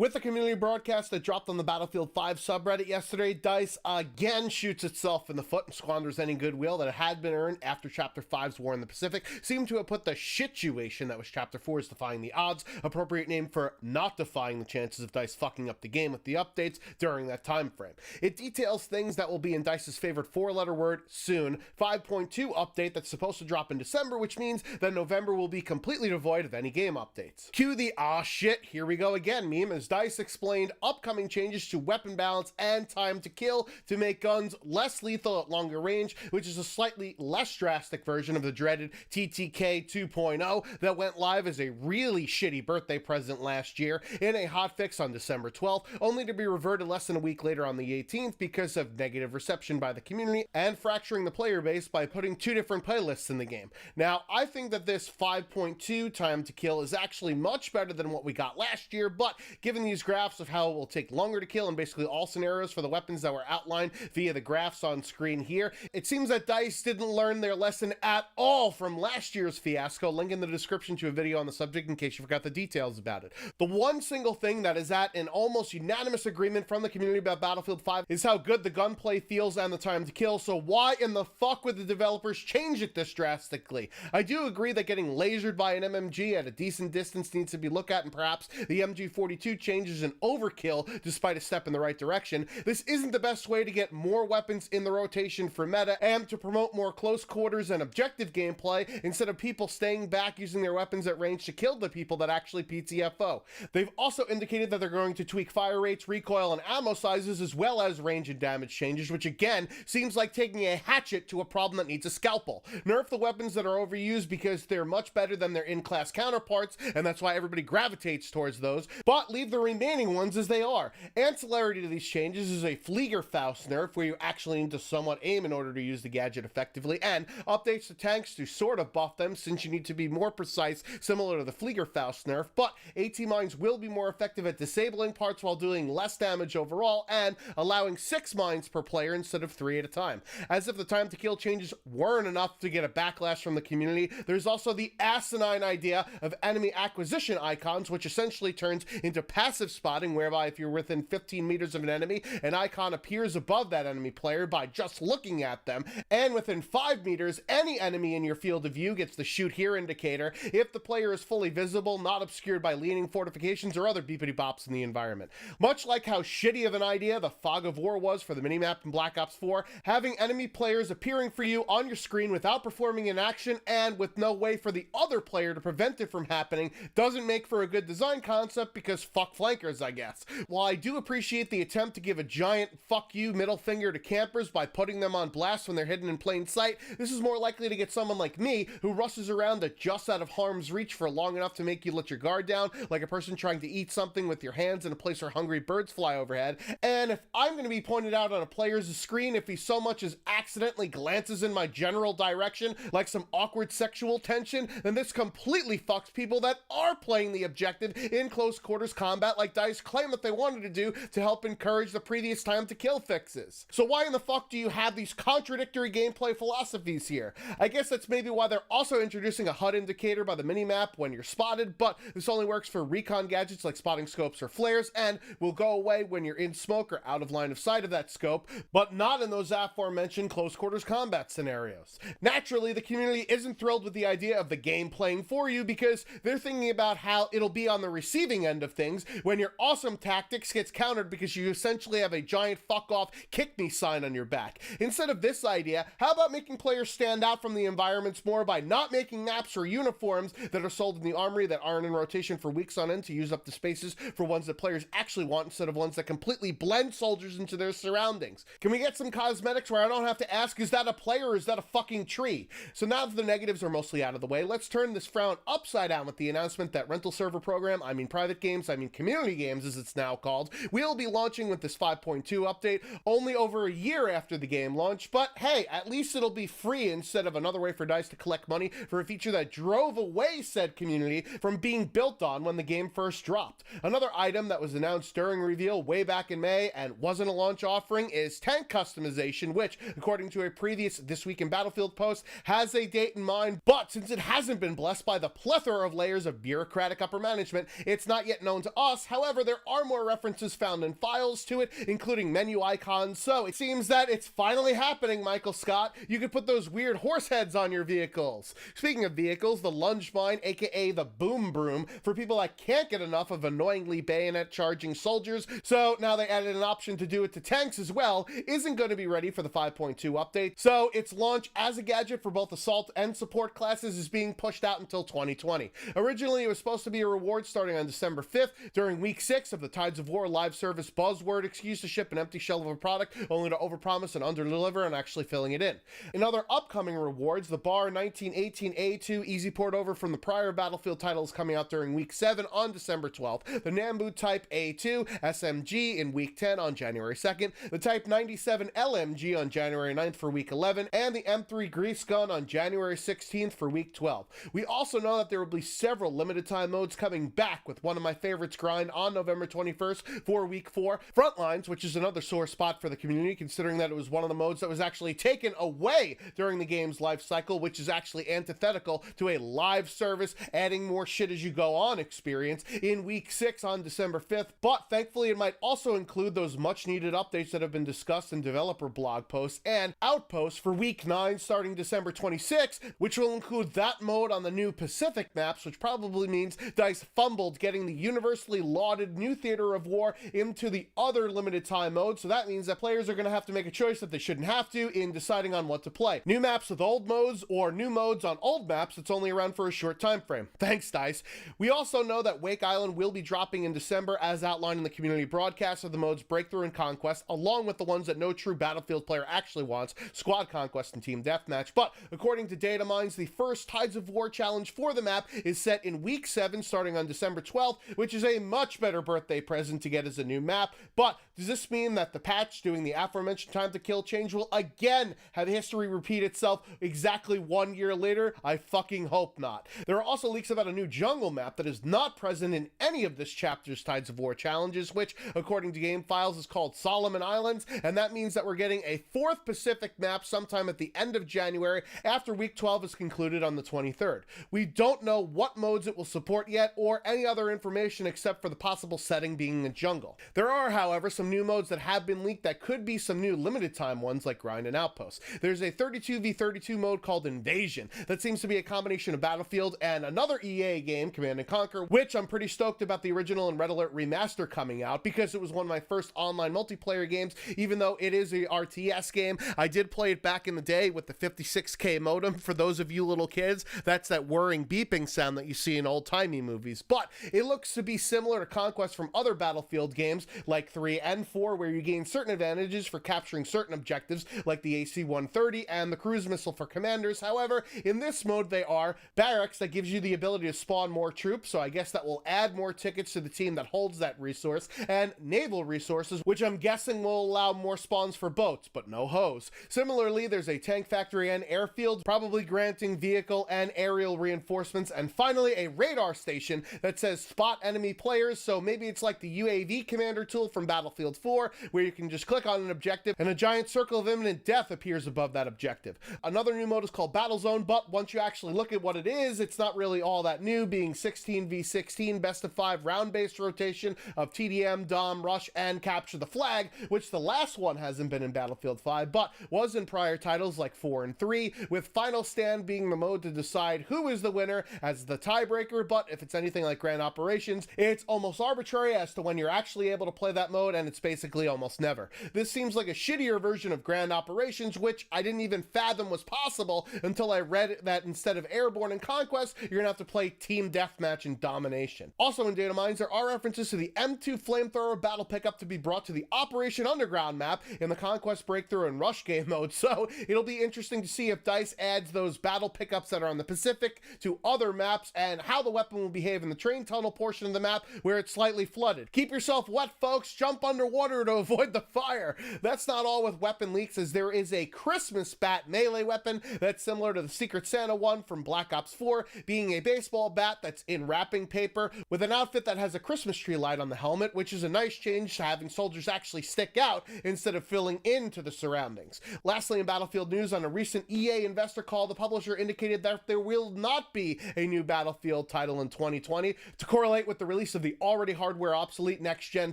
With the community broadcast that dropped on the Battlefield 5 subreddit yesterday, DICE again shoots itself in the foot and squanders any goodwill that it had been earned after Chapter 5's War in the Pacific seemed to have put the shituation that was Chapter 4's Defying the Odds, appropriate name for not defying the chances of DICE fucking up the game with the updates during that time frame. It details things that will be in DICE's favorite four-letter word, soon, 5.2 update that's supposed to drop in December, which means that November will be completely devoid of any game updates. Cue the "ah shit, here we go again" meme as DICE explained upcoming changes to weapon balance and time to kill to make guns less lethal at longer range, which is a slightly less drastic version of the dreaded TTK 2.0 that went live as a really shitty birthday present last year in a hotfix on December 12th, only to be reverted less than a week later on the 18th because of negative reception by the community and fracturing the player base by putting two different playlists in the game. Now, I think that this 5.2 time to kill is actually much better than what we got last year, but given these graphs of how it will take longer to kill in basically all scenarios for the weapons that were outlined via the graphs on screen here, it seems that DICE didn't learn their lesson at all from last year's fiasco. Link in the description to a video on the subject in case you forgot the details about it. The one single thing that is at an almost unanimous agreement from the community about Battlefield 5 is how good the gunplay feels and the time to kill, so why in the fuck would the developers change it this drastically? I do agree that getting lasered by an MMG at a decent distance needs to be looked at, and perhaps the MG42 changes an overkill despite a step in the right direction. This isn't the best way to get more weapons in the rotation for meta and to promote more close quarters and objective gameplay instead of people staying back using their weapons at range to kill the people that actually PTFO. They've also indicated that they're going to tweak fire rates, recoil, and ammo sizes as well as range and damage changes, which again seems like taking a hatchet to a problem that needs a scalpel. Nerf the weapons that are overused because they're much better than their in-class counterparts, and that's why everybody gravitates towards those, but leave the remaining ones as they are. Ancillary to these changes is a Fliegerfaust nerf where you actually need to somewhat aim in order to use the gadget effectively, and updates to tanks to sort of buff them since you need to be more precise, similar to the Fliegerfaust nerf, but AT mines will be more effective at disabling parts while doing less damage overall and allowing 6 mines per player instead of 3 at a time. As if the time to kill changes weren't enough to get a backlash from the community, there's also the asinine idea of enemy acquisition icons, which essentially turns into passive spotting, whereby if you're within 15 meters of an enemy, an icon appears above that enemy player by just looking at them, and within 5 meters, any enemy in your field of view gets the shoot here indicator if the player is fully visible, not obscured by leaning fortifications or other beepity bops in the environment. Much like how shitty of an idea the Fog of War was for the minimap in Black Ops 4, having enemy players appearing for you on your screen without performing an action and with no way for the other player to prevent it from happening doesn't make for a good design concept because fuck flankers, I guess. While I do appreciate the attempt to give a giant fuck you middle finger to campers by putting them on blast when they're hidden in plain sight, this is more likely to get someone like me who rushes around at just out of harm's reach for long enough to make you let your guard down, like a person trying to eat something with your hands in a place where hungry birds fly overhead. And if I'm going to be pointed out on a player's screen if he so much as accidentally glances in my general direction like some awkward sexual tension, then this completely fucks people that are playing the objective in close quarters combat like DICE claimed that they wanted to do to help encourage the previous time to kill fixes. So why in the fuck do you have these contradictory gameplay philosophies here? I guess that's maybe why they're also introducing a HUD indicator by the minimap when you're spotted, but this only works for recon gadgets like spotting scopes or flares and will go away when you're in smoke or out of line of sight of that scope, but not in those aforementioned close quarters combat scenarios. Naturally, the community isn't thrilled with the idea of the game playing for you because they're thinking about how it'll be on the receiving end of things when your awesome tactics gets countered because you essentially have a giant fuck off kick me sign on your back. Instead of this idea, how about making players stand out from the environments more by not making maps or uniforms that are sold in the armory that aren't in rotation for weeks on end to use up the spaces for ones that players actually want instead of ones that completely blend soldiers into their surroundings? Can we get some cosmetics where I don't have to ask, is that a player or is that a fucking tree? So now that the negatives are mostly out of the way, let's turn this frown upside down with the announcement that rental server program, I mean private games, I mean community games as it's now called, will be launching with this 5.2 update only over a year after the game launch, but hey, at least it'll be free instead of another way for DICE to collect money for a feature that drove away said community from being built on when the game first dropped. Another item that was announced during reveal way back in May and wasn't a launch offering is tank customization, which, according to a previous This Week in Battlefield post, has a date in mind, but since it hasn't been blessed by the plethora of layers of bureaucratic upper management, it's not yet known to us However, there are more references found in files to it, including menu icons, so it seems that it's finally happening, Michael Scott. You can put those weird horse heads on your vehicles. Speaking of vehicles, the lunge mine, aka the boom broom, for people that can't get enough of annoyingly bayonet charging soldiers, so now they added an option to do it to tanks as well, isn't going to be ready for the 5.2 update, so its launch as a gadget for both assault and support classes is being pushed out until 2020. Originally, it was supposed to be a reward starting on December 5th during week 6 of the Tides of War live service buzzword excuse to ship an empty shell of a product only to overpromise and underdeliver and actually filling it in. In other upcoming rewards, the BAR 1918A2 easy port over from the prior Battlefield title is coming out during week 7 on December 12th, the Nambu Type A2 SMG in week 10 on January 2nd, the Type 97 LMG on January 9th for week 11, and the M3 Grease Gun on January 16th for week 12. We also know that there will be several limited time modes coming back, with one of my favorites, Grind, on November 21st for week 4. Frontlines, which is another sore spot for the community, considering that it was one of the modes that was actually taken away during the game's life cycle, which is actually antithetical to a live service, adding more shit as you go on experience in week 6 on December 5th, but thankfully it might also include those much needed updates that have been discussed in developer blog posts and outposts for week 9 starting December 26th, which will include that mode on the new Pacific maps, which probably means DICE fumbled getting the universally lauded new theater of war into the other limited time mode, so that means that players are going to have to make a choice that they shouldn't have to in deciding on what to play. New maps with old modes or new modes on old maps that's only around for a short time frame. Thanks, DICE. We also know that Wake Island will be dropping in December as outlined in the community broadcast of the modes Breakthrough and Conquest, along with the ones that no true Battlefield player actually wants, Squad Conquest and Team Deathmatch. But according to data mines, the first Tides of War challenge for the map is set in week 7 starting on December 12th, which is a much better birthday present to get as a new map. But does this mean that the patch doing the aforementioned time to kill change will again have history repeat itself exactly 1 year later? I fucking hope not. There are also leaks about a new jungle map that is not present in any of this chapter's Tides of War challenges, which according to game files is called Solomon Islands, and that means that we're getting a 4th Pacific map sometime at the end of January after week 12 is concluded on the 23rd. We don't know what modes it will support yet or any other information except for the possible setting being a jungle. There are, however, some new modes that have been leaked that could be some new limited time ones like Grind and Outposts. There's a 32v32 mode called Invasion that seems to be a combination of Battlefield and another EA game, Command & Conquer, which I'm pretty stoked about the original and Red Alert remaster coming out because it was one of my first online multiplayer games. Even though it is a RTS game, I did play it back in the day with the 56K modem. For those of you little kids, that's that whirring beeping sound that you see in old-timey movies. But it looks to be similar to Conquest from other Battlefield games like 3 and 4, where you gain certain advantages for capturing certain objectives like the AC-130 and the cruise missile for commanders. However, in this mode they are barracks that gives you the ability to spawn more troops, so I guess that will add more tickets to the team that holds that resource, and naval resources, which I'm guessing will allow more spawns for boats, but no hose. Similarly, there's a tank factory and airfield, probably granting vehicle and aerial reinforcements, and finally a radar station that says spot enemy players, so maybe it's like the UAV commander tool from Battlefield 4, where you can just click on an objective and a giant circle of imminent death appears above that objective. Another new mode is called Battle Zone, but once you actually look at what it is, it's not really all that new, being 16v16 best of 5 round-based rotation of TDM, Dom, Rush, and Capture the Flag, which the last one hasn't been in Battlefield 5, but was in prior titles like 4 and 3, with Final Stand being the mode to decide who is the winner as the tiebreaker. But if it's anything like Grand Operations, it's almost arbitrary as to when you're actually able to play that mode, and it's basically almost never. This seems like a shittier version of Grand Operations, which I didn't even fathom was possible until I read that instead of Airborne and Conquest, you're gonna have to play Team Deathmatch and Domination. Also in data mines, there are references to the M2 Flamethrower battle pickup to be brought to the Operation Underground map in the Conquest, Breakthrough, and Rush game mode, so it'll be interesting to see if DICE adds those battle pickups that are on the Pacific to other maps and how the weapon will behave in the train tunnel portion of the map where it's slightly flooded. Keep yourself wet, folks. Jump underwater to avoid the fire. That's not all with weapon leaks, as there is a Christmas bat melee weapon that's similar to the Secret Santa one from Black Ops 4, being a baseball bat that's in wrapping paper with an outfit that has a Christmas tree light on the helmet, which is a nice change to having soldiers actually stick out instead of filling into the surroundings. Lastly, in Battlefield news, on a recent EA investor call, the publisher indicated that there will not be a new Battlefield title in 2020 to correlate with the release release of the already hardware obsolete next-gen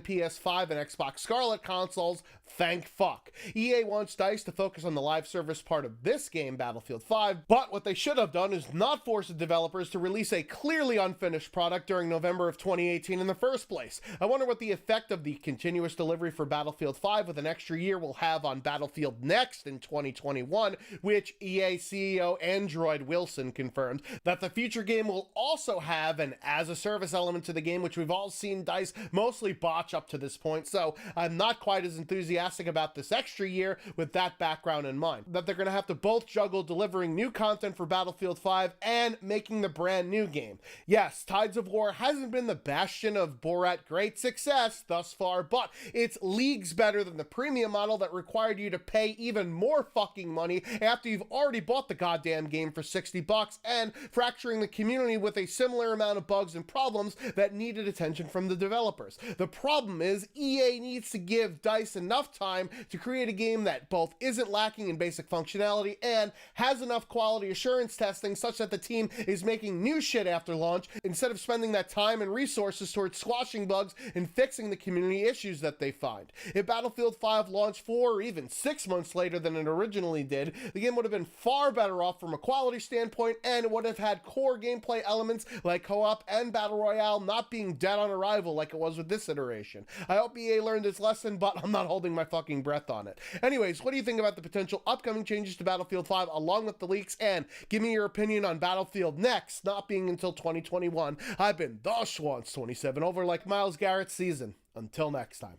PS5 and Xbox Scarlet consoles, thank fuck. EA wants DICE to focus on the live service part of this game, Battlefield 5, but what they should have done is not force the developers to release a clearly unfinished product during November of 2018 in the first place. I wonder what the effect of the continuous delivery for Battlefield 5 with an extra year will have on Battlefield Next in 2021, which EA CEO Android Wilson confirmed that the future game will also have an as-a-service element to the game, which we've all seen DICE mostly botch up to this point, so I'm not quite as enthusiastic about this extra year with that background in mind. That they're going to have to both juggle delivering new content for Battlefield 5 and making the brand new game. Yes, Tides of War hasn't been the bastion of Borat great success thus far, but it's leagues better than the premium model that required you to pay even more fucking money after you've already bought the goddamn game for $60 and fracturing the community with a similar amount of bugs and problems that needed attention from the developers. The problem is EA needs to give DICE enough time to create a game that both isn't lacking in basic functionality and has enough quality assurance testing such that the team is making new shit after launch instead of spending that time and resources towards squashing bugs and fixing the community issues that they find. If Battlefield 5 launched 4 or even 6 months later than it originally did, the game would have been far better off from a quality standpoint, and it would have had core gameplay elements like co-op and battle royale not being dead on arrival like it was with this iteration. I hope EA learned its lesson, but I'm not holding my fucking breath on it. Anyways, what do you think about the potential upcoming changes to Battlefield 5 along with the leaks? And give me your opinion on Battlefield Next not being until 2021. I've been the Schwantz27 over like Myles Garrett's season. Until next time.